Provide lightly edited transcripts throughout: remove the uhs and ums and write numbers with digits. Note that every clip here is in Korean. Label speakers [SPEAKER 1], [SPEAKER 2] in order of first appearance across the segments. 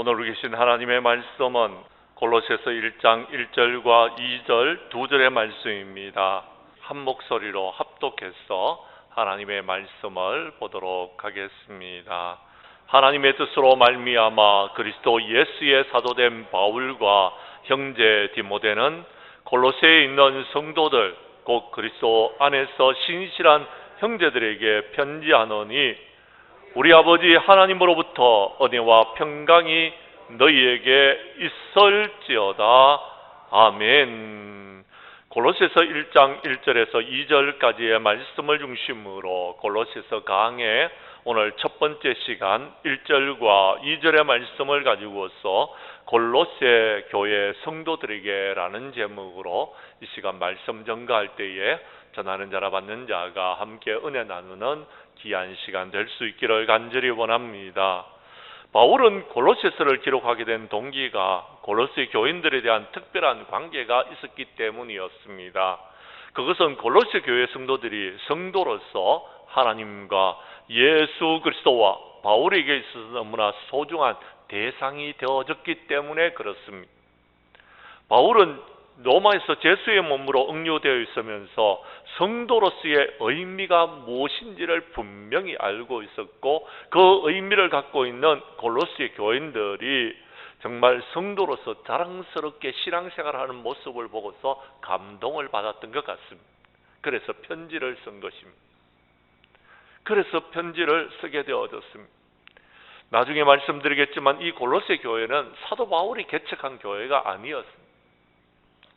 [SPEAKER 1] 오늘 계신 하나님의 말씀은 골로새서 1장 1절과 2절 2절의 말씀입니다. 한 목소리로 합독해서 하나님의 말씀을 보도록 하겠습니다. 하나님의 뜻으로 말미암아 그리스도 예수의 사도된 바울과 형제 디모데는 골로새에 있는 성도들 곧 그리스도 안에서 신실한 형제들에게 편지하노니 우리 아버지 하나님으로부터 은혜와 평강이 너희에게 있을지어다. 아멘. 골로새서 1장 1절에서 2절까지의 말씀을 중심으로 골로새서 강의 오늘 첫 번째 시간 1절과 2절의 말씀을 가지고서 골로새 교회 성도들에게 라는 제목으로 이 시간 말씀 전가할 때에 전하는 자라 받는 자가 함께 은혜 나누는 귀한 시간 될 수 있기를 간절히 원합니다. 바울은 골로새서를 기록하게 된 동기가 골로새 교인들에 대한 특별한 관계가 있었기 때문이었습니다. 그것은 골로새 교회 성도들이 성도로서 하나님과 예수 그리스도와 바울에게 있어서 너무나 소중한 대상이 되어졌기 때문에 그렇습니다. 바울은 로마에서 제수의 몸으로 응유되어 있으면서 성도로서의 의미가 무엇인지를 분명히 알고 있었고 그 의미를 갖고 있는 골로새 교인들이 정말 성도로서 자랑스럽게 신앙생활을 하는 모습을 보고서 감동을 받았던 것 같습니다. 그래서 편지를 쓴 것입니다. 그래서 편지를 쓰게 되어졌습니다. 나중에 말씀드리겠지만 이 골로새 교회는 사도 바울이 개척한 교회가 아니었습니다.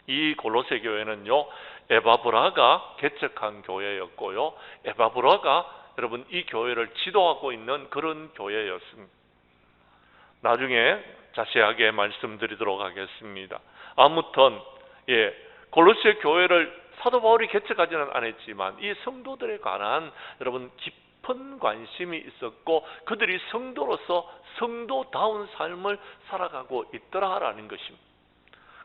[SPEAKER 1] 이 골로새 교회는요, 에바브라가 개척한 교회였고요, 에바브라가 여러분 이 교회를 지도하고 있는 그런 교회였습니다. 나중에 자세하게 말씀드리도록 하겠습니다. 아무튼 골로새 교회를 사도 바울이 개척하지는 않았지만 이 성도들에 관한 여러분 깊은 관심이 있었고 그들이 성도로서 성도다운 삶을 살아가고 있더라라는 것입니다.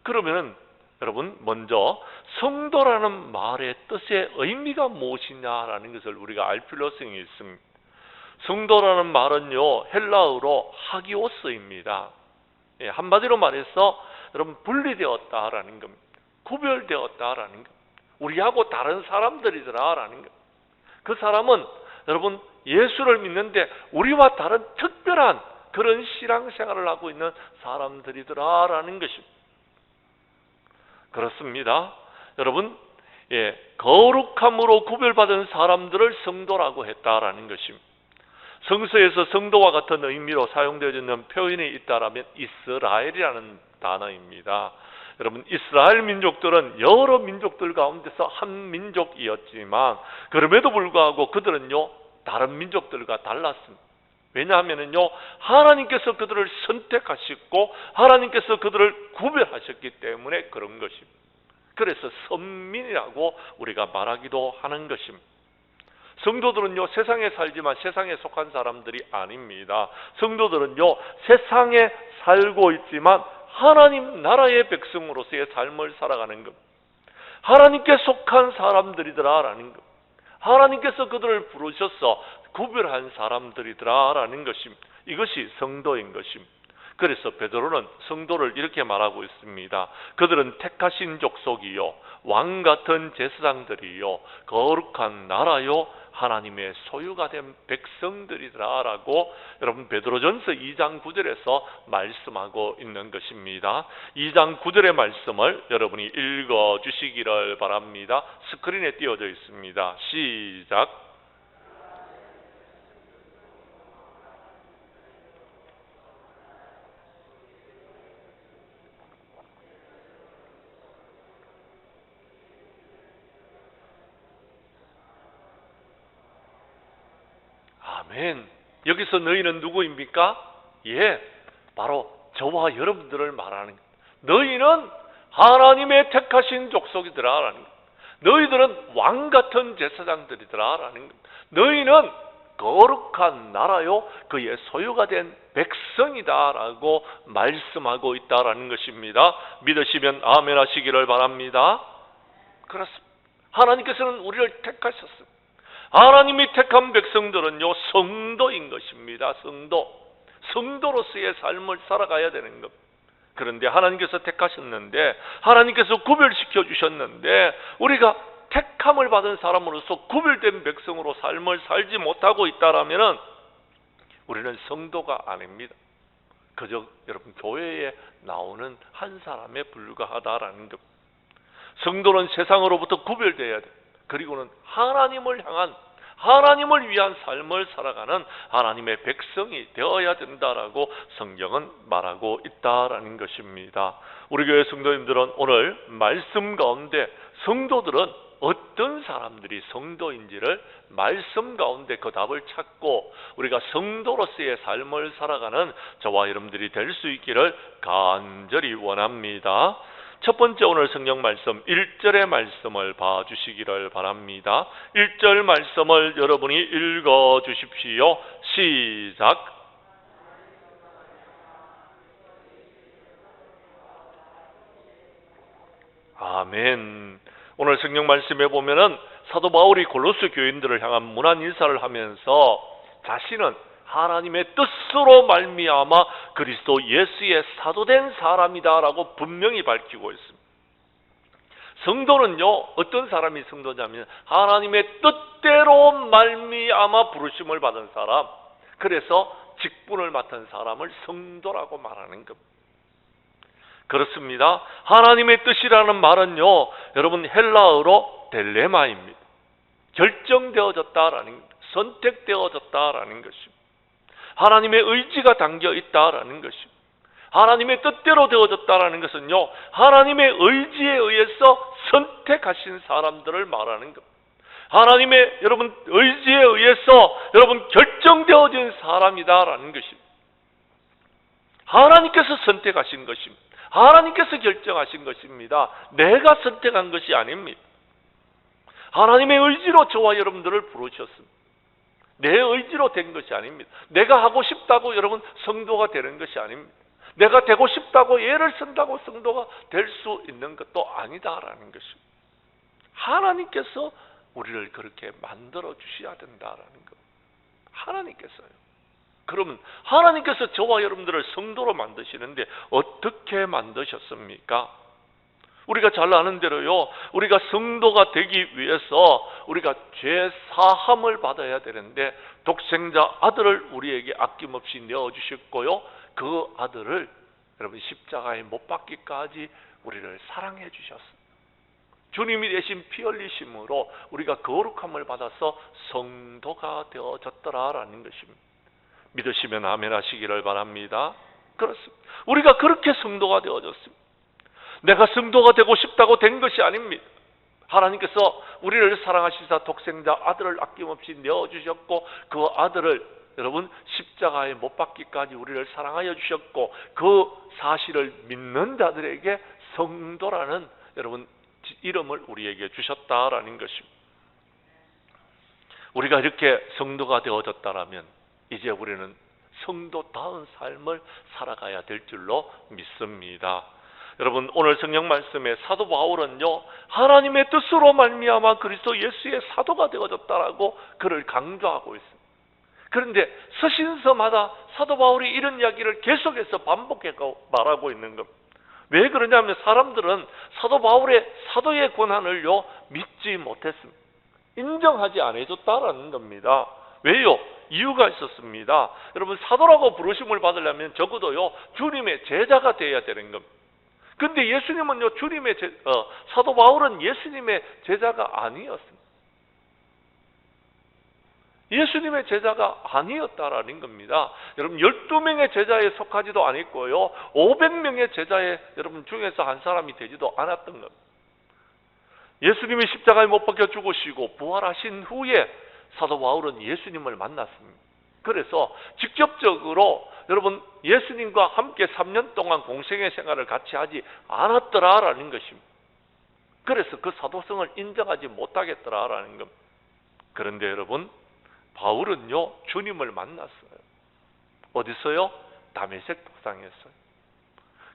[SPEAKER 1] 그러면 여러분 먼저 성도라는 말의 뜻의 의미가 무엇이냐라는 것을 우리가 알 필요성이 있습니다. 성도라는 말은요 헬라어로 하기오스입니다. 한마디로 말해서 여러분 분리되었다라는 겁니다. 구별되었다라는 겁니다. 우리하고 다른 사람들이더라라는 겁니다. 그 사람은 여러분 예수를 믿는데 우리와 다른 특별한 그런 신앙생활을 하고 있는 사람들이더라라는 것입니다. 그렇습니다. 여러분, 거룩함으로 구별받은 사람들을 성도라고 했다라는 것입니다. 성서에서 성도와 같은 의미로 사용되어지는 표현이 있다라면 이스라엘이라는 단어입니다. 여러분, 이스라엘 민족들은 여러 민족들 가운데서 한 민족이었지만 그럼에도 불구하고 그들은요 다른 민족들과 달랐습니다. 왜냐하면요 하나님께서 그들을 선택하셨고 하나님께서 그들을 구별하셨기 때문에 그런 것입니다. 그래서 선민이라고 우리가 말하기도 하는 것입니다. 성도들은요 세상에 살지만 세상에 속한 사람들이 아닙니다. 성도들은요 세상에 살고 있지만 하나님 나라의 백성으로서의 삶을 살아가는 것, 하나님께 속한 사람들이더라라는 것, 하나님께서 그들을 부르셔서 구별한 사람들이더라라는 것입니다. 이것이 성도인 것입니다. 그래서 베드로는 성도를 이렇게 말하고 있습니다. 그들은 택하신 족속이요 왕같은 제사장들이요 거룩한 나라요 하나님의 소유가 된 백성들이더라라고 여러분 베드로전서 2장 9절에서 말씀하고 있는 것입니다. 2장 9절의 말씀을 여러분이 읽어주시기를 바랍니다. 스크린에 띄워져 있습니다. 시작. 아멘. 여기서 너희는 누구입니까? 바로 저와 여러분들을 말하는 것. 너희는 하나님의 택하신 족속이더라라는 것. 너희들은 왕같은 제사장들이더라라는 것. 너희는 거룩한 나라요 그의 소유가 된 백성이다라고 말씀하고 있다라는 것입니다. 믿으시면 아멘 하시기를 바랍니다. 그렇습니다. 하나님께서는 우리를 택하셨습니다. 하나님이 택한 백성들은요 성도인 것입니다. 성도로서의 삶을 살아가야 되는 것. 그런데 하나님께서 택하셨는데, 하나님께서 구별시켜 주셨는데, 우리가 택함을 받은 사람으로서 구별된 백성으로 삶을 살지 못하고 있다라면 우리는 성도가 아닙니다. 그저 여러분 교회에 나오는 한 사람에 불과하다라는 것. 성도는 세상으로부터 구별되어야 돼. 그리고는 하나님을 향한, 하나님을 위한 삶을 살아가는 하나님의 백성이 되어야 된다라고 성경은 말하고 있다라는 것입니다. 우리 교회 성도님들은 오늘 말씀 가운데 성도들은 어떤 사람들이 성도인지를 말씀 가운데 그 답을 찾고 우리가 성도로서의 삶을 살아가는 저와 여러분들이 될 수 있기를 간절히 원합니다. 첫 번째 오늘 성경 말씀 1절의 말씀을 봐주시기를 바랍니다. 1절 말씀을 여러분이 읽어 주십시오. 시작. 아멘. 오늘 성경 말씀에 보면은 사도 바울이 골로새 교인들을 향한 문안 인사를 하면서 자신은 하나님의 뜻으로 말미암아 그리스도 예수의 사도된 사람이다라고 분명히 밝히고 있습니다. 성도는요, 어떤 사람이 성도냐면 하나님의 뜻대로 말미암아 부르심을 받은 사람, 그래서 직분을 맡은 사람을 성도라고 말하는 겁니다. 그렇습니다. 하나님의 뜻이라는 말은요, 여러분 헬라어로 델레마입니다. 결정되어졌다라는, 선택되어졌다라는 것입니다. 하나님의 의지가 담겨 있다라는 것입니다. 하나님의 뜻대로 되어졌다라는 것은요, 하나님의 의지에 의해서 선택하신 사람들을 말하는 겁니다. 하나님의 여러분 의지에 의해서 여러분 결정되어진 사람이다라는 것입니다. 하나님께서 선택하신 것입니다. 하나님께서 결정하신 것입니다. 내가 선택한 것이 아닙니다. 하나님의 의지로 저와 여러분들을 부르셨습니다. 내 의지로 된 것이 아닙니다. 내가 하고 싶다고 여러분 성도가 되는 것이 아닙니다. 내가 되고 싶다고 예를 쓴다고 성도가 될 수 있는 것도 아니다라는 것입니다. 하나님께서 우리를 그렇게 만들어 주셔야 된다라는 것. 하나님께서요. 그러면 하나님께서 저와 여러분들을 성도로 만드시는데 어떻게 만드셨습니까? 우리가 잘 아는 대로요, 우리가 성도가 되기 위해서 우리가 죄 사함을 받아야 되는데 독생자 아들을 우리에게 아낌없이 내어주셨고요, 그 아들을 여러분 십자가에 못 박기까지 우리를 사랑해 주셨습니다. 주님이 대신 피 흘리심으로 우리가 거룩함을 받아서 성도가 되어졌더라라는 것입니다. 믿으시면 아멘 하시기를 바랍니다. 그렇습니다. 우리가 그렇게 성도가 되어졌습니다. 내가 성도가 되고 싶다고 된 것이 아닙니다. 하나님께서 우리를 사랑하시사 독생자 아들을 아낌없이 내어주셨고 그 아들을 여러분 십자가에 못 박기까지 우리를 사랑하여 주셨고 그 사실을 믿는 자들에게 성도라는 여러분 이름을 우리에게 주셨다라는 것입니다. 우리가 이렇게 성도가 되어졌다라면 이제 우리는 성도다운 삶을 살아가야 될 줄로 믿습니다. 여러분 오늘 성경 말씀에 사도 바울은요 하나님의 뜻으로 말미암아 그리스도 예수의 사도가 되어졌다라고 그를 강조하고 있습니다. 그런데 서신서마다 사도 바울이 이런 이야기를 계속해서 반복해 말하고 있는 겁니다. 왜 그러냐면 사람들은 사도 바울의 사도의 권한을요 믿지 못했습니다. 인정하지 않아줬다라는 겁니다. 왜요? 이유가 있었습니다. 여러분 사도라고 부르심을 받으려면 적어도요 주님의 제자가 되어야 되는 겁니다. 근데 예수님은요 주님의 사도 바울은 예수님의 제자가 아니었습니다. 예수님의 제자가 아니었다라는 겁니다. 여러분 12명의 제자에 속하지도 않았고요 500명의 제자의 여러분 중에서 한 사람이 되지도 않았던 겁니다. 예수님이 십자가에 못 박혀 죽으시고 부활하신 후에 사도 바울은 예수님을 만났습니다. 그래서 직접적으로 여러분 예수님과 함께 3년 동안 공생의 생활을 같이 하지 않았더라라는 것입니다. 그래서 그 사도성을 인정하지 못하겠더라라는 겁니다. 그런데 여러분 바울은요 주님을 만났어요. 어디서요? 다메섹 도상에서요.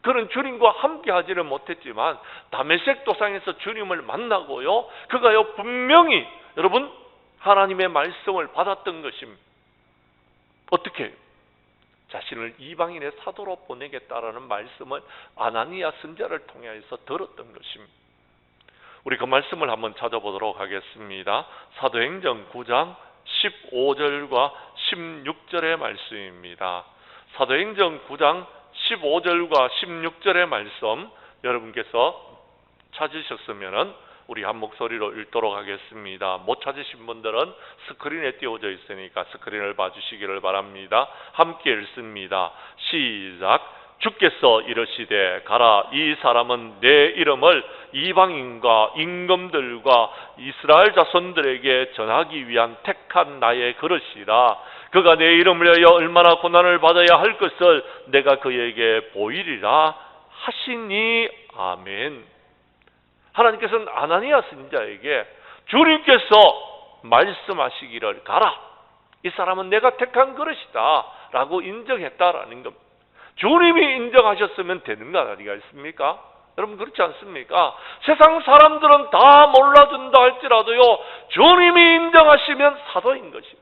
[SPEAKER 1] 그는 주님과 함께 하지는 못했지만 다메섹 도상에서 주님을 만나고요 그가요 분명히 여러분 하나님의 말씀을 받았던 것입니다. 어떻게? 자신을 이방인의 사도로 보내겠다라는 말씀을 아나니아 선지자를 통해서 들었던 것입니다. 우리 그 말씀을 한번 찾아보도록 하겠습니다. 사도행전 9장 15절과 16절의 말씀입니다. 사도행전 9장 15절과 16절의 말씀 여러분께서 찾으셨으면 우리 한 목소리로 읽도록 하겠습니다. 못 찾으신 분들은 스크린에 띄워져 있으니까 스크린을 봐주시기를 바랍니다. 함께 읽습니다. 시작. 주께서 이르시되 가라, 이 사람은 내 이름을 이방인과 임금들과 이스라엘 자손들에게 전하기 위한 택한 나의 그릇이라. 그가 내 이름을 위하여 얼마나 고난을 받아야 할 것을 내가 그에게 보이리라 하시니. 아멘. 하나님께서는 아나니아 선지자에게 주님께서 말씀하시기를 가라, 이 사람은 내가 택한 그릇이다 라고 인정했다라는 겁니다. 주님이 인정하셨으면 되는 거 아니겠습니까? 여러분 그렇지 않습니까? 세상 사람들은 다 몰라준다 할지라도요, 주님이 인정하시면 사도인 것입니다.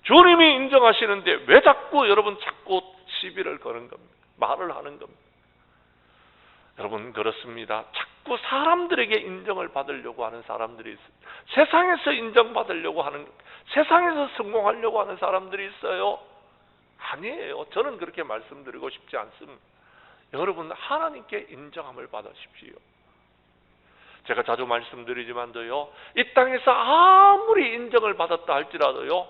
[SPEAKER 1] 주님이 인정하시는데 왜 자꾸 시비를 거는 겁니까? 말을 하는 겁니다. 여러분 그렇습니다. 자꾸 사람들에게 인정을 받으려고 하는 사람들이 있어요. 세상에서 인정받으려고 하는, 세상에서 성공하려고 하는 사람들이 있어요. 아니에요. 저는 그렇게 말씀드리고 싶지 않습니다. 여러분 하나님께 인정함을 받으십시오. 제가 자주 말씀드리지만도요, 이 땅에서 아무리 인정을 받았다 할지라도요,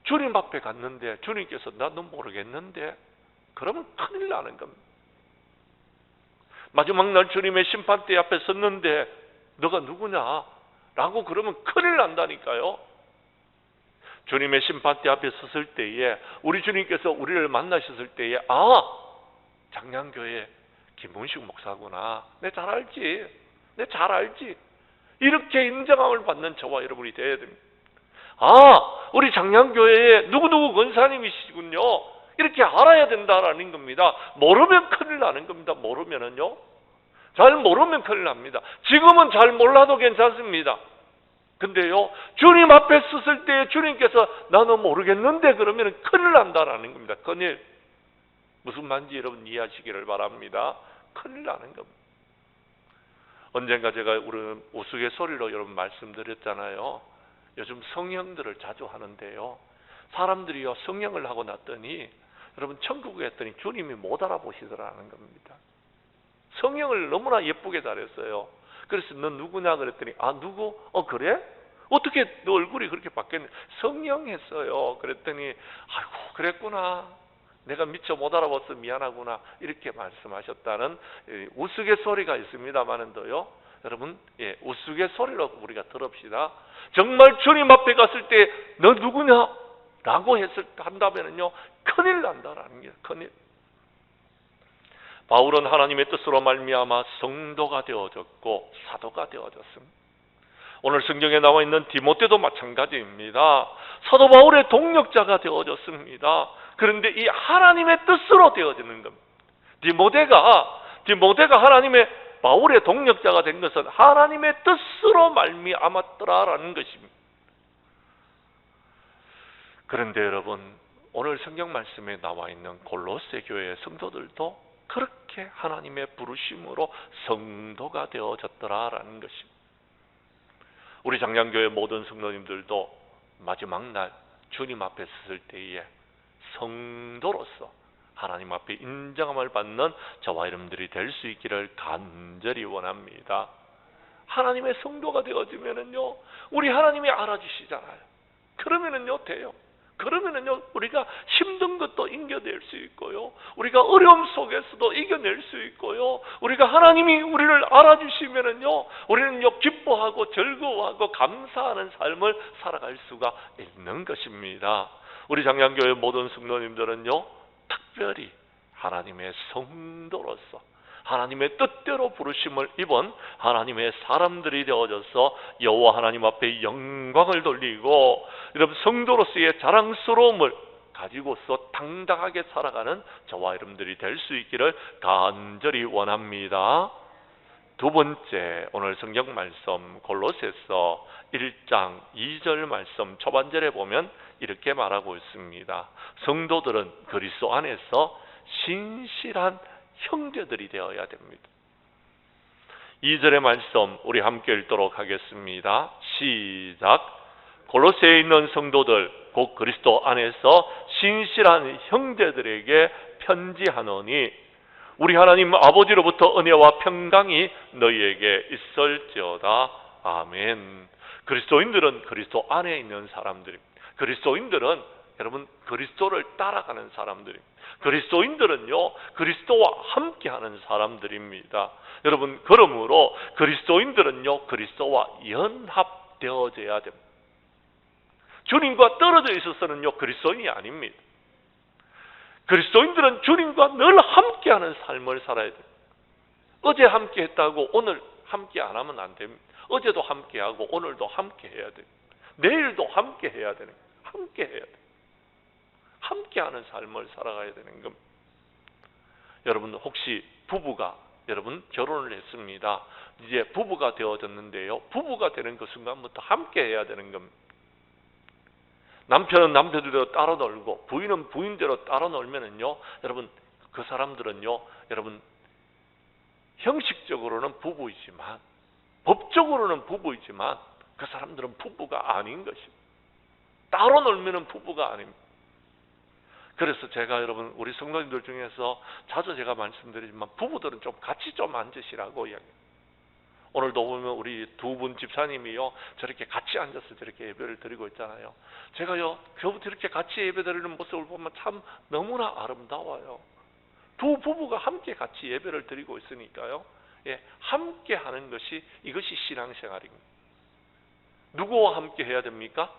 [SPEAKER 1] 주님 앞에 갔는데 주님께서 나도 모르겠는데, 그러면 큰일 나는 겁니다. 마지막 날 주님의 심판대 앞에 섰는데 너가 누구냐? 라고 그러면 큰일 난다니까요. 주님의 심판대 앞에 섰을 때에 우리 주님께서 우리를 만나셨을 때에, 아, 장량교회 김문식 목사구나, 내 잘 알지, 이렇게 인정함을 받는 저와 여러분이 되어야 됩니다. 아, 우리 장량교회에 누구누구 권사님이시군요, 이렇게 알아야 된다라는 겁니다. 모르면 큰일 나는 겁니다. 모르면은요, 잘 모르면 큰일 납니다. 지금은 잘 몰라도 괜찮습니다. 근데요, 주님 앞에 섰을 때 주님께서 나는 모르겠는데 그러면 큰일 난다라는 겁니다. 큰일. 무슨 말인지 여러분 이해하시기를 바랍니다. 큰일 나는 겁니다. 언젠가 제가 우리 우스갯소리로 여러분 말씀드렸잖아요. 요즘 성형들을 자주 하는데요, 사람들이요 성형을 하고 났더니 여러분 천국에 했더니 주님이 못 알아보시더라는 겁니다. 성형을 너무나 예쁘게 잘했어요. 그래서 너 누구냐 그랬더니, 아 누구? 그래? 어떻게 너 얼굴이 그렇게 바뀌었냐? 성형했어요. 그랬더니 아이고 그랬구나, 내가 미처 못 알아봐서 미안하구나, 이렇게 말씀하셨다는 우스갯소리가 있습니다만은도요, 여러분 우스갯소리로 우리가 들읍시다. 정말 주님 앞에 갔을 때 너 누구냐? 라고 한다면은요, 큰일 난다라는 게 큰일. 바울은 하나님의 뜻으로 말미암아 성도가 되어졌고 사도가 되어졌습니다. 오늘 성경에 나와 있는 디모데도 마찬가지입니다. 사도 바울의 동력자가 되어졌습니다. 그런데 이 하나님의 뜻으로 되어지는 겁니다. 디모데가 하나님의 바울의 동력자가 된 것은 하나님의 뜻으로 말미암았더라라는 것입니다. 그런데 여러분, 오늘 성경 말씀에 나와 있는 골로새 교회의 성도들도 그렇게 하나님의 부르심으로 성도가 되어졌더라라는 것입니다. 우리 장량교회 모든 성도님들도 마지막 날 주님 앞에 섰을 때에 성도로서 하나님 앞에 인정함을 받는 저와 여러분들이 될 수 있기를 간절히 원합니다. 하나님의 성도가 되어지면은요, 우리 하나님이 알아주시잖아요. 그러면은요 돼요. 그러면은요 우리가 힘든 것도 이겨낼 수 있고요, 우리가 어려움 속에서도 이겨낼 수 있고요, 우리가 하나님이 우리를 알아주시면은요 우리는요 기뻐하고 즐거워하고 감사하는 삶을 살아갈 수가 있는 것입니다. 우리 장량교회 모든 성도님들은요 특별히 하나님의 성도로서 하나님의 뜻대로 부르심을 입은 하나님의 사람들이 되어져서 여호와 하나님 앞에 영광을 돌리고 여러분 성도로서의 자랑스러움을 가지고서 당당하게 살아가는 저와 여러분들이 될 수 있기를 간절히 원합니다. 두 번째, 오늘 성경 말씀 골로새서 1장 2절 말씀 초반절에 보면 이렇게 말하고 있습니다. 성도들은 그리스도 안에서 신실한 형제들이 되어야 됩니다. 2절의 말씀 우리 함께 읽도록 하겠습니다. 시작. 골로새에 있는 성도들 곧 그리스도 안에서 신실한 형제들에게 편지하노니 우리 하나님 아버지로부터 은혜와 평강이 너희에게 있을지어다. 아멘. 그리스도인들은 그리스도 안에 있는 사람들입니다. 그리스도인들은 여러분 그리스도를 따라가는 사람들입니다. 그리스도인들은요 그리스도와 함께하는 사람들입니다. 여러분 그러므로 그리스도인들은요 그리스도와 연합되어져야 됩니다. 주님과 떨어져 있어서는요 그리스도인이 아닙니다. 그리스도인들은 주님과 늘 함께하는 삶을 살아야 돼요. 어제 함께했다고 오늘 함께 안 하면 안 됩니다. 어제도 함께하고 오늘도 함께해야 돼요. 내일도 함께해야 되는 거예요. 함께해야 돼요. 함께하는 삶을 살아가야 되는 겁니다. 여러분 혹시 부부가 여러분 결혼을 했습니다. 이제 부부가 되어졌는데요. 부부가 되는 그 순간부터 함께해야 되는 겁니다. 남편은 남편대로 따로 놀고 부인은 부인대로 따로 놀면은요. 여러분 그 사람들은요. 여러분 형식적으로는 부부이지만 법적으로는 부부이지만 그 사람들은 부부가 아닌 것입니다. 따로 놀면은 부부가 아닙니다. 그래서 제가 여러분 우리 성도님들 중에서 자주 제가 말씀드리지만 부부들은 좀 같이 좀 앉으시라고 이야기해요. 오늘도 보면 우리 두 분 집사님이요 저렇게 같이 앉아서 저렇게 예배를 드리고 있잖아요. 제가요 저부터 이렇게 같이 예배 드리는 모습을 보면 참 너무나 아름다워요. 두 부부가 함께 같이 예배를 드리고 있으니까요. 예, 함께 하는 것이 이것이 신앙생활입니다. 누구와 함께 해야 됩니까?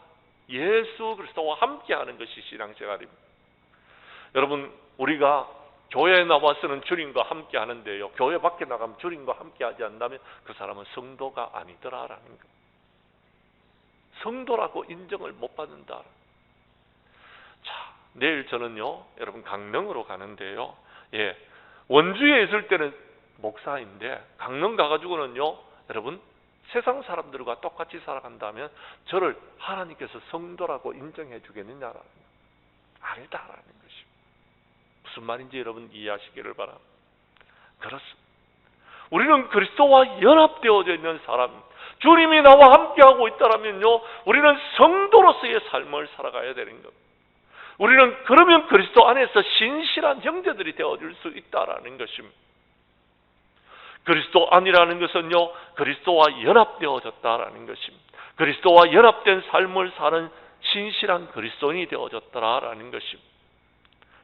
[SPEAKER 1] 예수 그리스도와 함께 하는 것이 신앙생활입니다. 여러분 우리가 교회에 나와서는 주님과 함께 하는데요. 교회 밖에 나가면 주님과 함께 하지 않는다면 그 사람은 성도가 아니더라라는 것. 성도라고 인정을 못 받는다. 자, 내일 저는요. 여러분 강릉으로 가는데요. 예, 원주에 있을 때는 목사인데 강릉 가가지고는요. 여러분 세상 사람들과 똑같이 살아간다면 저를 하나님께서 성도라고 인정해 주겠느냐라는 것. 아니다라는 것입니다. 무슨 말인지 여러분 이해하시기를 바랍니다. 그렇습니다. 우리는 그리스도와 연합되어져 있는 사람, 주님이 나와 함께하고 있다면요, 우리는 성도로서의 삶을 살아가야 되는 겁니다. 우리는 그러면 그리스도 안에서 신실한 형제들이 되어질 수 있다라는 것입니다. 그리스도 안이라는 것은요, 그리스도와 연합되어졌다라는 것입니다. 그리스도와 연합된 삶을 사는 신실한 그리스도인이 되어졌다라는 것입니다.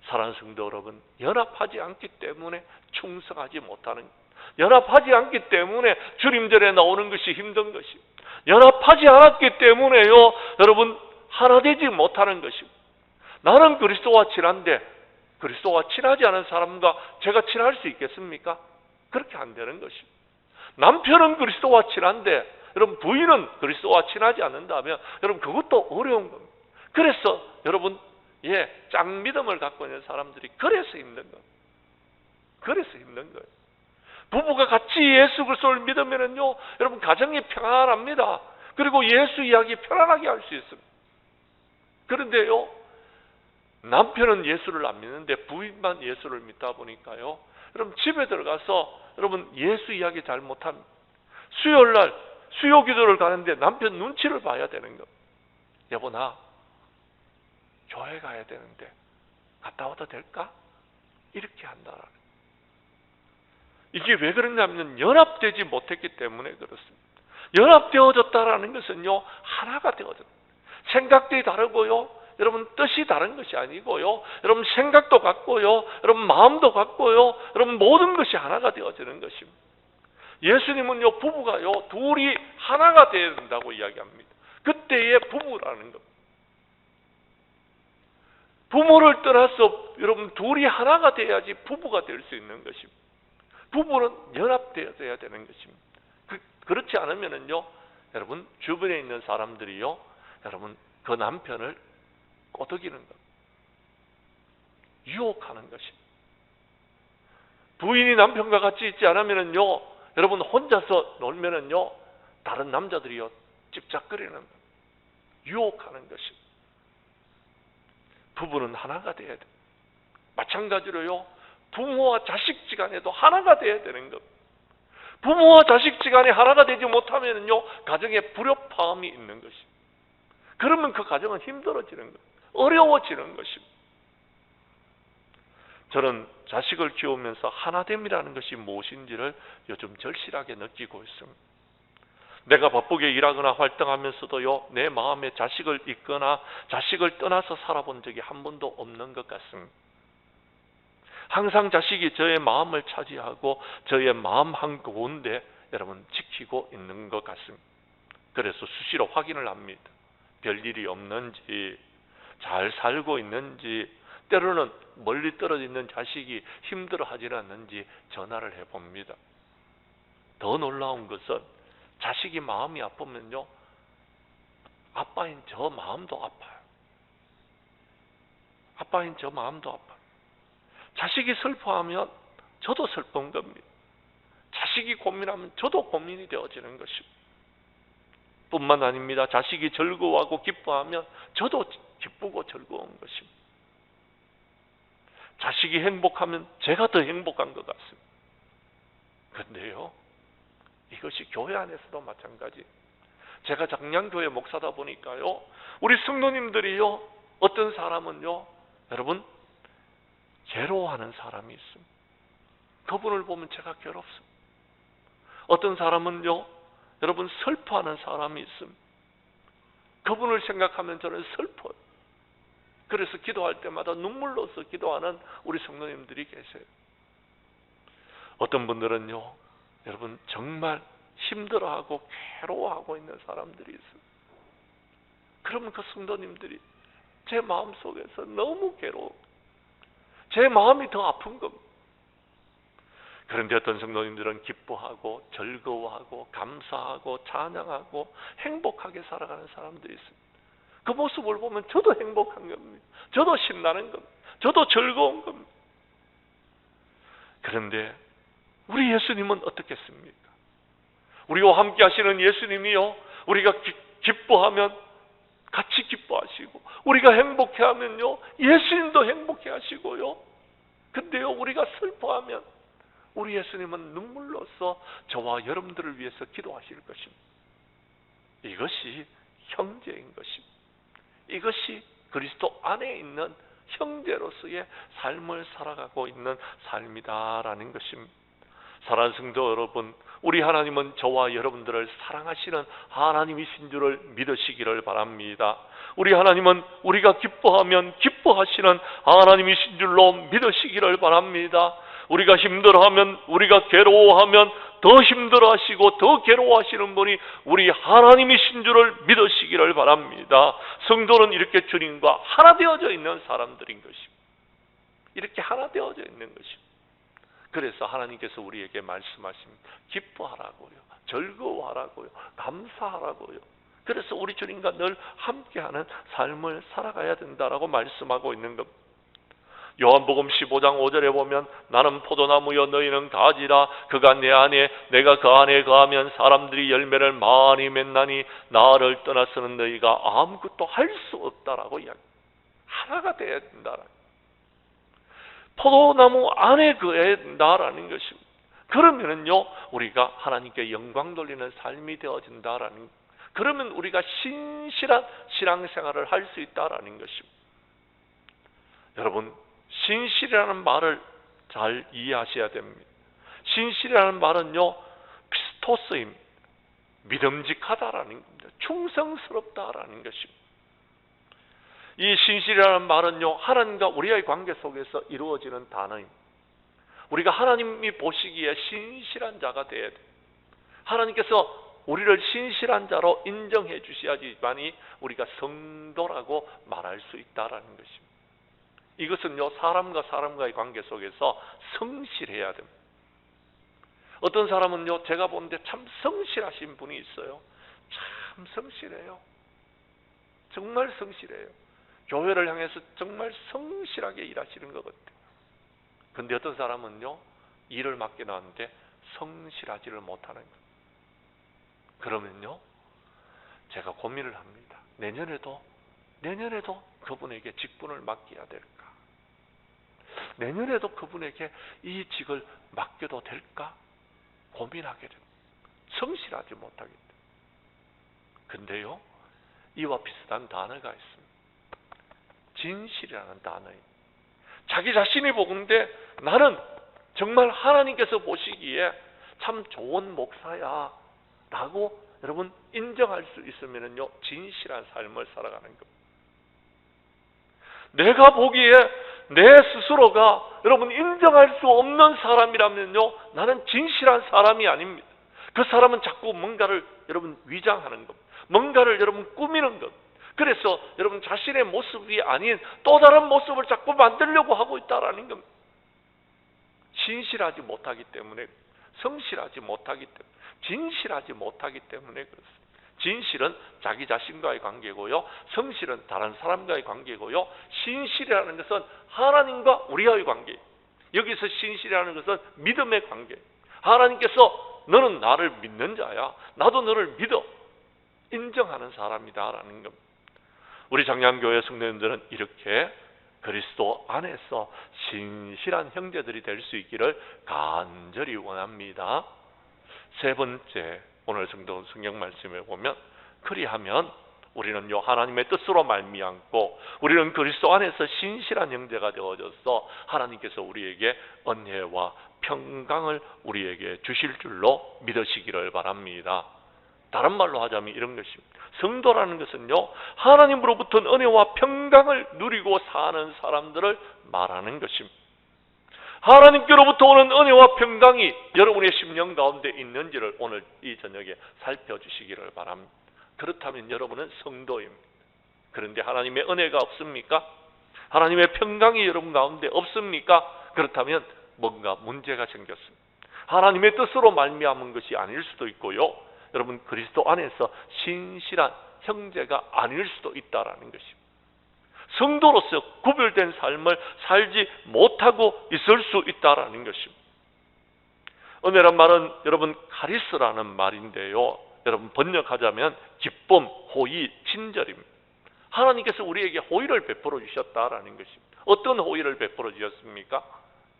[SPEAKER 1] 사랑하는 성도 여러분, 연합하지 않기 때문에 충성하지 못하는 것, 연합하지 않기 때문에 주님전에 나오는 것이 힘든 것입니다. 연합하지 않았기 때문에요, 여러분 하나 되지 못하는 것입니다. 나는 그리스도와 친한데 그리스도와 친하지 않은 사람과 제가 친할 수 있겠습니까? 그렇게 안 되는 것입니다. 남편은 그리스도와 친한데 여러분 부인은 그리스도와 친하지 않는다면 여러분 그것도 어려운 겁니다. 그래서 여러분 짱 믿음을 갖고 있는 사람들이 그래서 힘든 거예요. 그래서 힘든 거예요. 부부가 같이 예수 그리스도를 믿으면은요, 여러분 가정이 평안합니다. 그리고 예수 이야기 편안하게 할 수 있습니다. 그런데요, 남편은 예수를 안 믿는데 부인만 예수를 믿다 보니까요, 여러분 집에 들어가서 여러분 예수 이야기 잘 못합니다. 수요일날 수요 기도를 가는데 남편 눈치를 봐야 되는 겁니다. 여보 나 교회 가야 되는데 갔다 와도 될까? 이렇게 한다라는. 이게 왜 그러냐면 연합되지 못했기 때문에 그렇습니다. 연합되어졌다라는 것은요, 하나가 되어졌다. 생각들이 다르고요, 여러분 뜻이 다른 것이 아니고요, 여러분 생각도 같고요, 여러분 마음도 같고요, 여러분 모든 것이 하나가 되어지는 것입니다. 예수님은요, 부부가요 둘이 하나가 되어야 된다고 이야기합니다. 그때의 부부라는 것. 부모를 떠나서 여러분 둘이 하나가 돼야지 부부가 될 수 있는 것입니다. 부부는 연합되어야 되는 것입니다. 그렇지 않으면은요, 여러분 주변에 있는 사람들이요, 여러분 그 남편을 꼬드기는 것, 유혹하는 것입니다. 부인이 남편과 같이 있지 않으면은요, 여러분 혼자서 놀면은요, 다른 남자들이요 찝작거리는 것, 유혹하는 것입니다. 부부는 하나가 돼야 돼. 마찬가지로요, 부모와 자식지간에도 하나가 돼야 되는 것. 부모와 자식지간에 하나가 되지 못하면요, 가정에 불협화음이 있는 것입니다. 그러면 그 가정은 힘들어지는 것, 어려워지는 것입니다. 저는 자식을 키우면서 하나됨이라는 것이 무엇인지를 요즘 절실하게 느끼고 있습니다. 내가 바쁘게 일하거나 활동하면서도요, 내 마음에 자식을 잇거나 자식을 떠나서 살아본 적이 한 번도 없는 것 같습니다. 항상 자식이 저의 마음을 차지하고 저의 마음 한가운데 여러분 지키고 있는 것 같습니다. 그래서 수시로 확인을 합니다. 별일이 없는지, 잘 살고 있는지, 때로는 멀리 떨어져 있는 자식이 힘들어하지 않는지 전화를 해봅니다. 더 놀라운 것은 자식이 마음이 아프면요, 아빠인 저 마음도 아파요. 아빠인 저 마음도 아파요. 자식이 슬퍼하면 저도 슬픈 겁니다. 자식이 고민하면 저도 고민이 되어지는 것입니다. 뿐만 아닙니다. 자식이 즐거워하고 기뻐하면 저도 기쁘고 즐거운 것입니다. 자식이 행복하면 제가 더 행복한 것 같습니다. 그런데요, 이것이 교회 안에서도 마찬가지. 제가 작년교회 목사다 보니까요, 우리 성도님들이요, 어떤 사람은요, 여러분 괴로워하는 사람이 있습니다. 그분을 보면 제가 괴롭습니다. 어떤 사람은요, 여러분 슬퍼하는 사람이 있습니다. 그분을 생각하면 저는 슬퍼요. 그래서 기도할 때마다 눈물로서 기도하는 우리 성도님들이 계세요. 어떤 분들은요, 여러분 정말 힘들어하고 괴로워하고 있는 사람들이 있어요. 그러면 그 성도님들이 제 마음속에서 너무 괴로워, 제 마음이 더 아픈 겁니다. 그런데 어떤 성도님들은 기뻐하고 즐거워하고 감사하고 찬양하고 행복하게 살아가는 사람들이 있습니다. 그 모습을 보면 저도 행복한 겁니다. 저도 신나는 겁니다. 저도 즐거운 겁니다. 그런데 우리 예수님은 어떻겠습니까? 우리와 함께 하시는 예수님이요, 우리가 기뻐하면 같이 기뻐하시고, 우리가 행복해하면요, 예수님도 행복해 하시고요. 근데요, 우리가 슬퍼하면 우리 예수님은 눈물로써 저와 여러분들을 위해서 기도하실 것입니다. 이것이 형제인 것입니다. 이것이 그리스도 안에 있는 형제로서의 삶을 살아가고 있는 삶이다라는 것입니다. 사랑하는 성도 여러분, 우리 하나님은 저와 여러분들을 사랑하시는 하나님이신 줄을 믿으시기를 바랍니다. 우리 하나님은 우리가 기뻐하면 기뻐하시는 하나님이신 줄로 믿으시기를 바랍니다. 우리가 힘들어하면, 우리가 괴로워하면 더 힘들어하시고 더 괴로워하시는 분이 우리 하나님이신 줄을 믿으시기를 바랍니다. 성도는 이렇게 주님과 하나 되어져 있는 사람들인 것입니다. 이렇게 하나 되어져 있는 것입니다. 그래서 하나님께서 우리에게 말씀하십니다. 기뻐하라고요, 즐거워하라고요, 감사하라고요. 그래서 우리 주님과 늘 함께하는 삶을 살아가야 된다라고 말씀하고 있는 겁니다. 요한복음 15장 5절에 보면 나는 포도나무여 너희는 가지라, 그가 내 안에 내가 그 안에 거하면 사람들이 열매를 많이 맺나니 나를 떠나서는 너희가 아무것도 할 수 없다라고 이야기. 하나가 되어야 된다라. 포도나무 안에 거해야 된다라는 것입니다. 그러면은요, 우리가 하나님께 영광 돌리는 삶이 되어진다라는, 그러면 우리가 신실한 신앙생활을 할 수 있다라는 것입니다. 여러분, 신실이라는 말을 잘 이해하셔야 됩니다. 신실이라는 말은요, 피스토스입니다. 믿음직하다라는 겁니다. 충성스럽다라는 것입니다. 이 신실이라는 말은요, 하나님과 우리의 관계 속에서 이루어지는 단어입니다. 우리가 하나님이 보시기에 신실한 자가 되어야 돼요. 하나님께서 우리를 신실한 자로 인정해 주셔야지만이 우리가 성도라고 말할 수 있다라는 것입니다. 이것은요, 사람과 사람과의 관계 속에서 성실해야 됩니다. 어떤 사람은요, 제가 보는데 참 성실하신 분이 있어요. 참 성실해요. 정말 성실해요. 교회를 향해서 정말 성실하게 일하시는 것 같아요. 그런데 어떤 사람은요, 일을 맡겨놨는데 성실하지를 못하는 거예요. 그러면요, 제가 고민을 합니다. 내년에도 내년에도 그분에게 직분을 맡겨야 될까? 내년에도 그분에게 이 직을 맡겨도 될까? 고민하게 됩니다. 성실하지 못하기 때문에. 근데요, 이와 비슷한 단어가 있습니다. 진실이라는 단어입니다. 자기 자신이 보건대 나는 정말 하나님께서 보시기에 참 좋은 목사야 라고 여러분 인정할 수 있으면요, 진실한 삶을 살아가는 겁니다. 내가 보기에 내 스스로가 여러분 인정할 수 없는 사람이라면요, 나는 진실한 사람이 아닙니다. 그 사람은 자꾸 뭔가를 여러분 위장하는 겁니다. 뭔가를 여러분 꾸미는 것. 그래서 여러분 자신의 모습이 아닌 또 다른 모습을 자꾸 만들려고 하고 있다라는 겁니다. 진실하지 못하기 때문에, 성실하지 못하기 때문에, 진실하지 못하기 때문에 그렇습니다. 진실은 자기 자신과의 관계고요, 성실은 다른 사람과의 관계고요, 신실이라는 것은 하나님과 우리와의 관계. 여기서 신실이라는 것은 믿음의 관계. 하나님께서 너는 나를 믿는 자야, 나도 너를 믿어, 인정하는 사람이다라는 겁니다. 우리 장량교회 성도님들은 이렇게 그리스도 안에서 신실한 형제들이 될 수 있기를 간절히 원합니다. 세 번째, 오늘 성도 성경 말씀에 보면 그리하면 우리는요 하나님의 뜻으로 말미암고 우리는 그리스도 안에서 신실한 형제가 되어져서 하나님께서 우리에게 은혜와 평강을 우리에게 주실 줄로 믿으시기를 바랍니다. 다른 말로 하자면 이런 것입니다. 성도라는 것은요 하나님으로부터 은혜와 평강을 누리고 사는 사람들을 말하는 것입니다. 하나님께로부터 오는 은혜와 평강이 여러분의 심령 가운데 있는지를 오늘 이 저녁에 살펴주시기를 바랍니다. 그렇다면 여러분은 성도입니다. 그런데 하나님의 은혜가 없습니까? 하나님의 평강이 여러분 가운데 없습니까? 그렇다면 뭔가 문제가 생겼습니다. 하나님의 뜻으로 말미암은 것이 아닐 수도 있고요, 여러분 그리스도 안에서 신실한 형제가 아닐 수도 있다라는 것입니다. 성도로서 구별된 삶을 살지 못하고 있을 수 있다라는 것입니다. 은혜란 말은 여러분 카리스라는 말인데요, 여러분 번역하자면 기쁨, 호의, 친절입니다. 하나님께서 우리에게 호의를 베풀어 주셨다라는 것입니다. 어떤 호의를 베풀어 주셨습니까?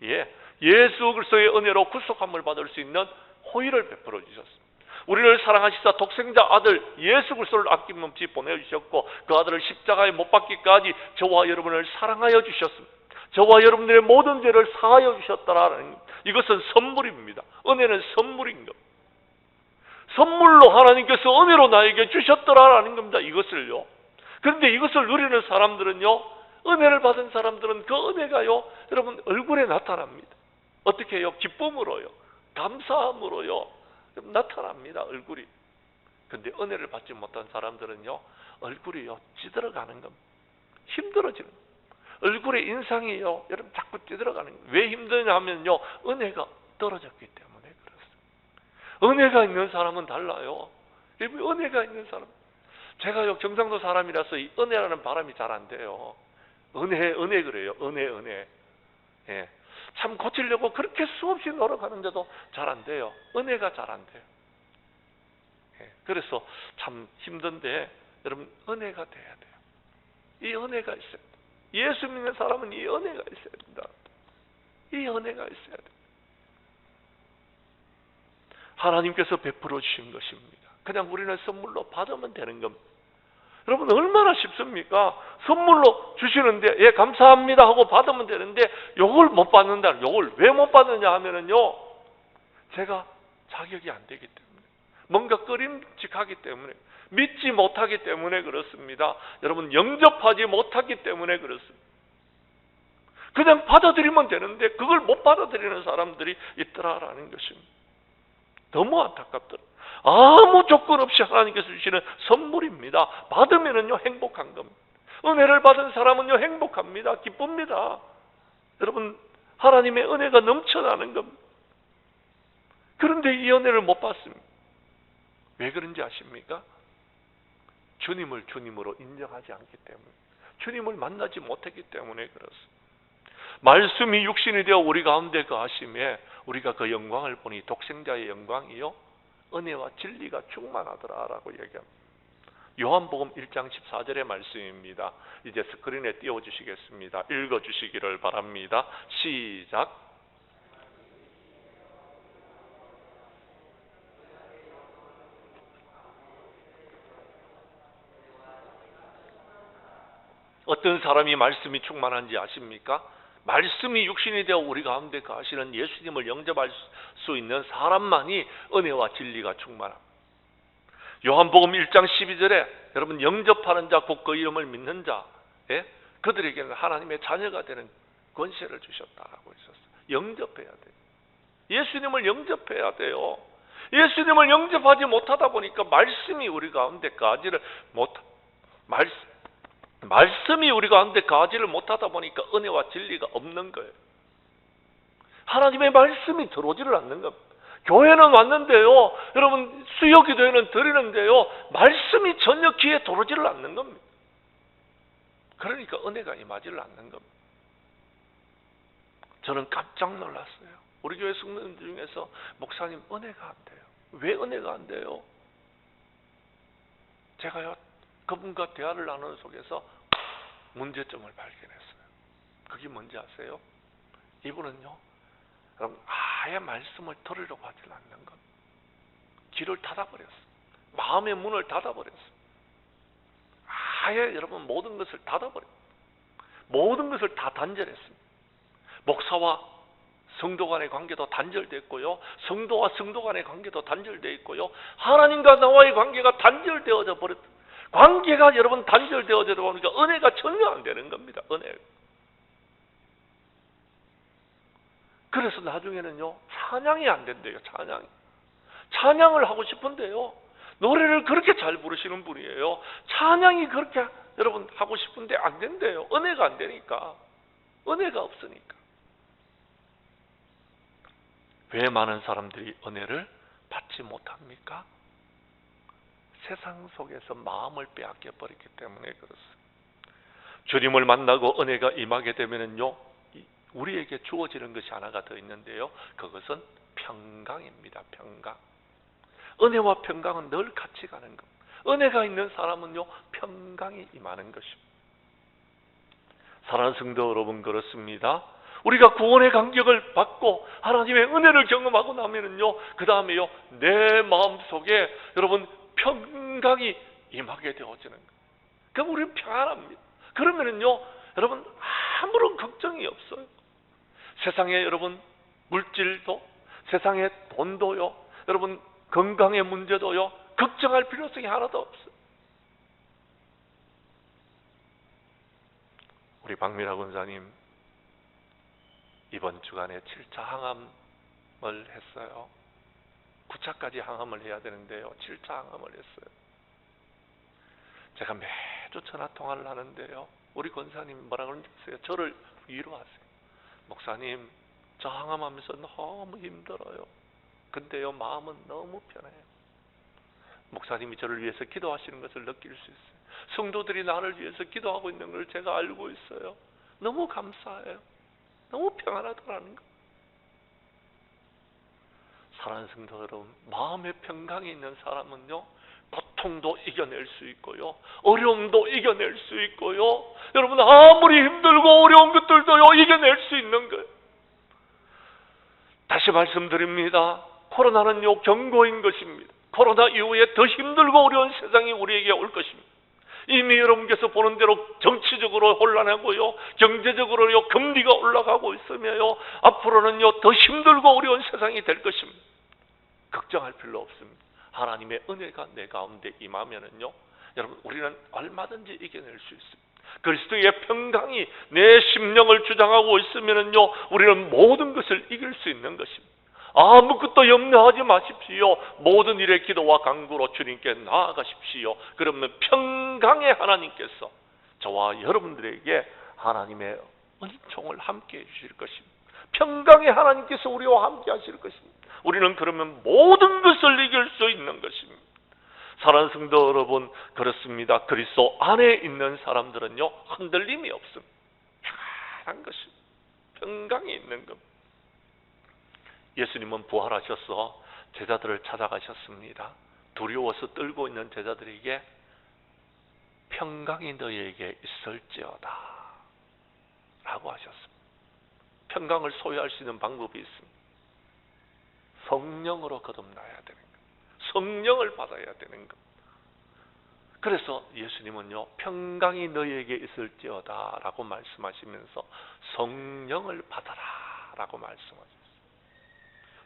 [SPEAKER 1] 예수 그리스도의 은혜로 구속함을 받을 수 있는 호의를 베풀어 주셨습니다. 우리를 사랑하시사 독생자 아들 예수 그리스도를 아낌없이 보내주셨고 그 아들을 십자가에 못 박기까지 저와 여러분을 사랑하여 주셨습니다. 저와 여러분들의 모든 죄를 사하여 주셨다라는 것. 이것은 선물입니다. 은혜는 선물인 것. 선물로 하나님께서 은혜로 나에게 주셨더라라는 겁니다. 이것을요. 그런데 이것을 누리는 사람들은요, 은혜를 받은 사람들은 그 은혜가요 여러분 얼굴에 나타납니다. 어떻게 해요? 기쁨으로요, 감사함으로요 나타납니다. 얼굴이. 근데 은혜를 받지 못한 사람들은요 얼굴이요 찌들어가는 겁니다. 힘들어지는 겁니다. 얼굴의 인상이요 여러분 자꾸 찌들어가는 겁니다. 왜 힘드냐 하면요 은혜가 떨어졌기 때문에 그렇습니다. 은혜가 있는 사람은 달라요. 은혜가 있는 사람, 제가요 경상도 사람이라서 이 은혜라는 발음이 잘 안 돼요. 은혜 그래요. 은혜. 예. 참 고치려고 그렇게 수없이 노력하는데도 잘 안 돼요. 은혜가 잘 안 돼요. 그래서 참 힘든데 여러분 은혜가 돼야 돼요. 이 은혜가 있어야 돼요. 예수 믿는 사람은 이 은혜가 있어야 된다. 이 은혜가 있어야 돼요. 하나님께서 베풀어 주신 것입니다. 그냥 우리는 선물로 받으면 되는 겁니다. 여러분 얼마나 쉽습니까? 선물로 주시는데 감사합니다 하고 받으면 되는데 요걸 못 받는다. 요걸 왜 못 받느냐 하면은요 제가 자격이 안 되기 때문에, 뭔가 꺼림직하기 때문에, 믿지 못하기 때문에 그렇습니다. 여러분 영접하지 못하기 때문에 그렇습니다. 그냥 받아들이면 되는데 그걸 못 받아들이는 사람들이 있더라라는 것입니다. 너무 안타깝더라. 아무 조건 없이 하나님께서 주시는 선물입니다. 받으면은요 행복한 겁니다. 은혜를 받은 사람은요 행복합니다. 기쁩니다. 여러분 하나님의 은혜가 넘쳐나는 겁니다. 그런데 이 은혜를 못 받습니다. 왜 그런지 아십니까? 주님을 주님으로 인정하지 않기 때문에, 주님을 만나지 못했기 때문에 그렇습니다. 말씀이 육신이 되어 우리 가운데 거하심에 우리가 그 영광을 보니 독생자의 영광이요 은혜와 진리가 충만하더라라고 얘기합니다. 요한복음 1장 14절의 말씀입니다. 이제 스크린에 띄워주시겠습니다. 읽어주시기를 바랍니다. 시작. 어떤 사람이 말씀이 충만한지 아십니까? 말씀이 육신이 되어 우리 가운데 거하시는 예수님을 영접할 수 있는 사람만이 은혜와 진리가 충만합니다. 요한복음 1장 12절에 여러분 영접하는 자 곧 그 이름을 믿는 자, 그들에게는 하나님의 자녀가 되는 권세를 주셨다라고 했었어요. 영접해야 돼요. 예수님을 영접해야 돼요. 예수님을 영접하지 못하다 보니까 말씀이 우리 가운데 거하지를 말씀이 우리 가운데 거하지를 못하다 보니까 은혜와 진리가 없는 거예요. 하나님의 말씀이 들어오지를 않는 겁니다. 교회는 왔는데요, 여러분 수요 기도회는 드리는데요, 말씀이 전혀 귀에 들어오지를 않는 겁니다. 그러니까 은혜가 임하지를 않는 겁니다. 저는 깜짝 놀랐어요. 우리 교회 성도님 중에서 목사님 은혜가 안 돼요. 왜 은혜가 안 돼요? 제가요 그분과 대화를 나누는 속에서 문제점을 발견했어요. 그게 뭔지 아세요? 이분은요, 여러분 아예 말씀을 들으려고 하지 않는 것, 귀를 닫아버렸어요. 마음의 문을 닫아버렸어요. 아예 여러분 모든 것을 닫아버렸어요. 모든 것을 다 단절했습니다. 목사와 성도 간의 관계도 단절됐고요, 성도와 성도 간의 관계도 단절되어 있고요, 하나님과 나와의 관계가 단절되어져 버렸. 관계가 여러분 단절되어져 보니까 은혜가 전혀 안 되는 겁니다. 은혜. 그래서 나중에는요 찬양이 안 된대요. 찬양을 하고 싶은데요, 노래를 그렇게 잘 부르시는 분이에요. 찬양이 그렇게 여러분 하고 싶은데 안 된대요. 은혜가 안 되니까. 은혜가 없으니까. 왜 많은 사람들이 은혜를 받지 못합니까? 세상 속에서 마음을 빼앗겨 버렸기 때문에 그렇습니다. 주님을 만나고 은혜가 임하게 되면은요, 우리에게 주어지는 것이 하나가 더 있는데요, 그것은 평강입니다. 평강. 은혜와 평강은 늘 같이 가는 것. 은혜가 있는 사람은요 평강이 임하는 것입니다. 사랑하는 성도 여러분, 그렇습니다. 우리가 구원의 간격을 받고 하나님의 은혜를 경험하고 나면은요, 그 다음에요 내 마음속에 여러분 평강이 임하게 되어지는 거예요. 그럼 우리는 평안합니다. 그러면은요 여러분 아무런 걱정이 없어요. 세상에 여러분 물질도, 세상에 돈도요, 여러분 건강의 문제도요, 걱정할 필요성이 하나도 없어요. 우리 박미라 권사님 이번 주간에 7차 항암을 했어요. 9차까지 항암을 해야 되는데요, 7차 항암을 했어요. 제가 매주 전화 통화를 하는데요, 우리 권사님 뭐라 그러는지 아세요? 저를 위로하세요. 목사님, 저 항암하면서 너무 힘들어요. 근데요 마음은 너무 편해요. 목사님이 저를 위해서 기도하시는 것을 느낄 수 있어요. 성도들이 나를 위해서 기도하고 있는 걸 제가 알고 있어요. 너무 감사해요. 너무 평안하더라는 거. 사랑하는 성도 여러분, 마음의 평강이 있는 사람은요 고통도 이겨낼 수 있고요, 어려움도 이겨낼 수 있고요, 여러분 아무리 힘들고 어려운 것들도요 이겨낼 수 있는 거예요. 다시 말씀드립니다. 코로나는요 경고인 것입니다. 코로나 이후에 더 힘들고 어려운 세상이 우리에게 올 것입니다. 이미 여러분께서 보는 대로 정치적으로 혼란하고요, 경제적으로요 금리가 올라가고 있으며요, 앞으로는요 더 힘들고 어려운 세상이 될 것입니다. 걱정할 필요 없습니다. 하나님의 은혜가 내 가운데 임하면은요, 여러분 우리는 얼마든지 이겨낼 수 있습니다. 그리스도의 평강이 내 심령을 주장하고 있으면은요, 우리는 모든 것을 이길 수 있는 것입니다. 아무것도 염려하지 마십시오. 모든 일에 기도와 간구로 주님께 나아가십시오. 그러면 평강의 하나님께서 저와 여러분들에게 하나님의 은총을 함께 해주실 것입니다. 평강의 하나님께서 우리와 함께 하실 것입니다. 우리는 그러면 모든 것을 이길 수 있는 것입니다. 사랑하는 성도 여러분, 그렇습니다. 그리스도 안에 있는 사람들은요 흔들림이 없습니다. 평안한 것입니다. 평강이 있는 겁니다. 예수님은 부활하셔서 제자들을 찾아가셨습니다. 두려워서 떨고 있는 제자들에게 평강이 너희에게 있을지어다 라고 하셨습니다. 평강을 소유할 수 있는 방법이 있습니다. 성령으로 거듭나야 되는 것, 성령을 받아야 되는 것. 그래서 예수님은요, 평강이 너희에게 있을지어다 라고 말씀하시면서 성령을 받아라 라고 말씀하셨어요.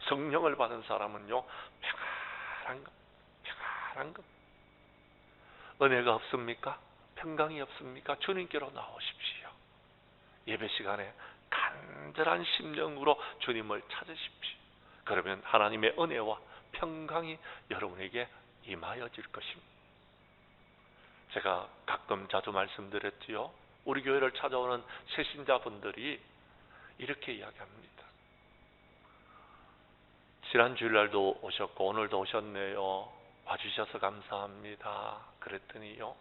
[SPEAKER 1] 성령을 받은 사람은요, 평안한 것. 은혜가 없습니까? 평강이 없습니까? 주님께로 나오십시오. 예배 시간에 간절한 심령으로 주님을 찾으십시오. 그러면 하나님의 은혜와 평강이 여러분에게 임하여질 것입니다. 제가 가끔 자주 말씀드렸지요. 우리 교회를 찾아오는 새신자분들이 이렇게 이야기합니다. 지난 주일날도 오셨고 오늘도 오셨네요. 와주셔서 감사합니다. 그랬더니요,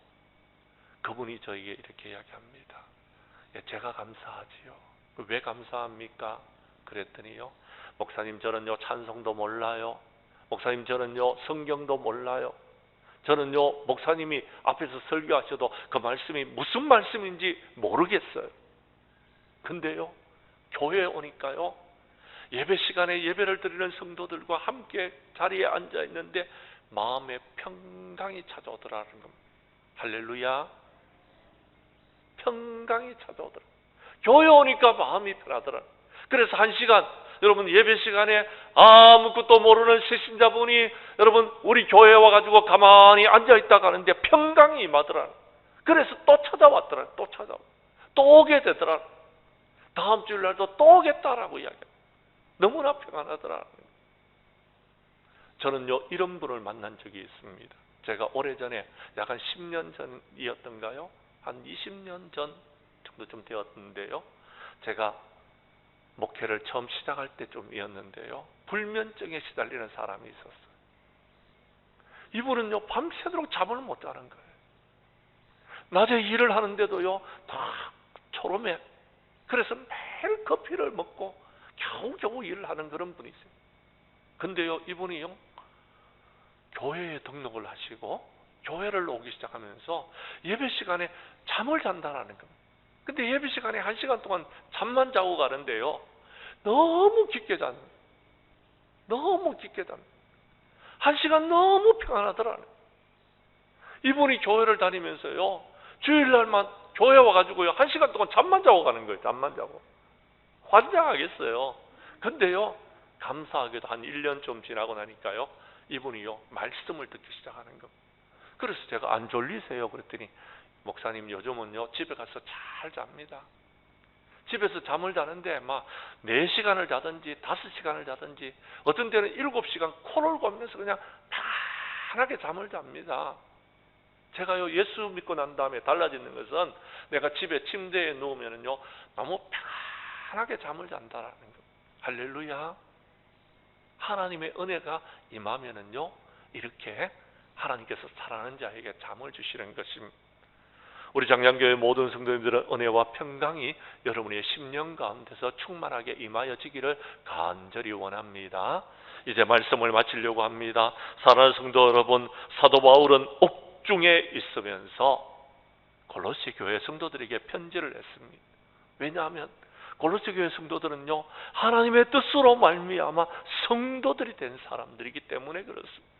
[SPEAKER 1] 그분이 저에게 이렇게 이야기합니다. 예, 제가 감사하지요. 왜 감사합니까? 그랬더니요, 목사님 저는요 찬송도 몰라요. 목사님 저는요 성경도 몰라요. 저는요 목사님이 앞에서 설교하셔도 그 말씀이 무슨 말씀인지 모르겠어요. 근데요 교회에 오니까요 예배 시간에 예배를 드리는 성도들과 함께 자리에 앉아 있는데 마음에 평강이 찾아오더라는 겁니다. 할렐루야. 평강이 찾아오더라. 교회 오니까 마음이 편하더라. 그래서 1시간 여러분 예배 시간에 아무것도 모르는 새신자분이 여러분 우리 교회에 와가지고 가만히 앉아있다 가는데 평강이 임하더라. 그래서 또 찾아왔더라. 또 찾아와. 또 오게 되더라. 다음 주일날도 또 오겠다라고 이야기합니다. 너무나 평안하더라. 저는요 이런 분을 만난 적이 있습니다. 제가 오래전에 약간 10년 전이었던가요? 한 20년 전 정도 좀 되었는데요. 제가 목회를 처음 시작할 때쯤이었는데요. 불면증에 시달리는 사람이 있었어요. 이분은요 밤새도록 잠을 못 자는 거예요. 낮에 일을 하는데도요 다 초롬해. 그래서 매일 커피를 먹고 겨우겨우 일을 하는 그런 분이 있어요. 근데요 이분이요 교회에 등록을 하시고 교회를 오기 시작하면서 예배 시간에 잠을 잔다라는 겁니다. 근데 예배 시간에 1시간 동안 잠만 자고 가는데요 너무 깊게 자는, 너무 깊게 자는 1시간 너무 평안하더라는. 이분이 교회를 다니면서요 주일날만 교회 와가지고요 1시간 동안 잠만 자고 가는 거예요. 잠만 자고. 환장하겠어요. 근데요 감사하게도 한 1년 좀 지나고 나니까요 이분이요 말씀을 듣기 시작하는 겁니다. 그래서 제가 안 졸리세요? 그랬더니 목사님 요즘은요 집에 가서 잘 잡니다. 집에서 잠을 자는데 막 4시간을 자든지 5시간을 자든지 어떤 때는 7시간 코를 골면서 그냥 편하게 잠을 잡니다. 제가요 예수 믿고 난 다음에 달라지는 것은 내가 집에 침대에 누우면은요 너무 편하게 잠을 잔다라는 것. 할렐루야. 하나님의 은혜가 임하면은요 이렇게 하나님께서 사랑하는 자에게 잠을 주시는 것입니다. 우리 장량교회 모든 성도님들은 은혜와 평강이 여러분의 심령 가운데서 충만하게 임하여지기를 간절히 원합니다. 이제 말씀을 마치려고 합니다. 사랑하는 성도 여러분, 사도 바울은 옥중에 있으면서 골로새 교회 성도들에게 편지를 했습니다. 왜냐하면 골로새 교회 성도들은요 하나님의 뜻으로 말미암아 성도들이 된 사람들이기 때문에 그렇습니다.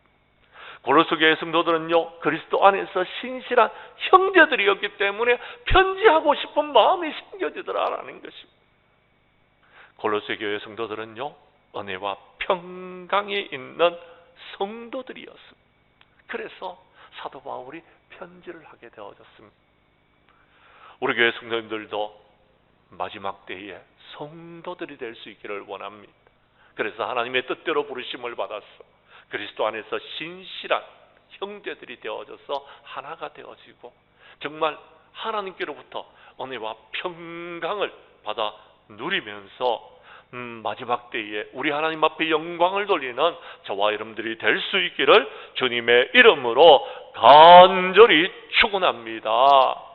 [SPEAKER 1] 골로새 교회 성도들은요 그리스도 안에서 신실한 형제들이었기 때문에 편지하고 싶은 마음이 생겨지더라라는 것입니다. 골로새 교회 성도들은요 은혜와 평강이 있는 성도들이었습니다. 그래서 사도 바울이 편지를 하게 되어졌습니다. 우리 교회 성도님들도 마지막 때에 성도들이 될 수 있기를 원합니다. 그래서 하나님의 뜻대로 부르심을 받았어 그리스도 안에서 신실한 형제들이 되어져서 하나가 되어지고 정말 하나님께로부터 은혜와 평강을 받아 누리면서 마지막 때에 우리 하나님 앞에 영광을 돌리는 저와 여러분들이 될 수 있기를 주님의 이름으로 간절히 축원합니다.